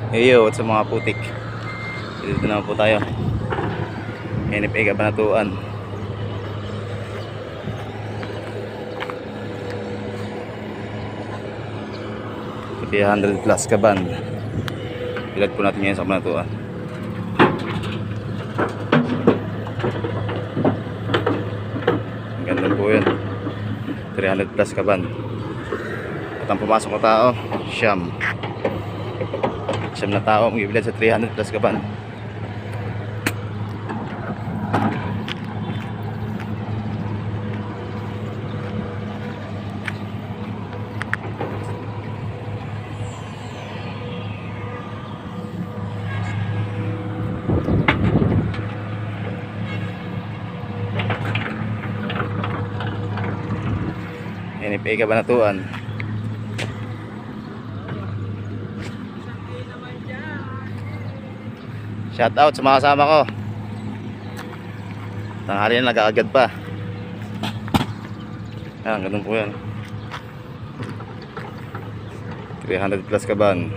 Heyo, what's sa mga putik? Dito naman po tayo. NFA Cabanatuan. 300 plus kaban. Bilad po natin ngayon sa Cabanatuan. Ang ganda po yun. 300 plus kaban. At ang pumasok na tao, siyam na tao magibilad sa 300 plus kaban. NFA Cabanatuan. Shout out sa mga kasama ko. Tanghali na nag-aagad pa. Ayan, ganun po yan. 300 plus kaban.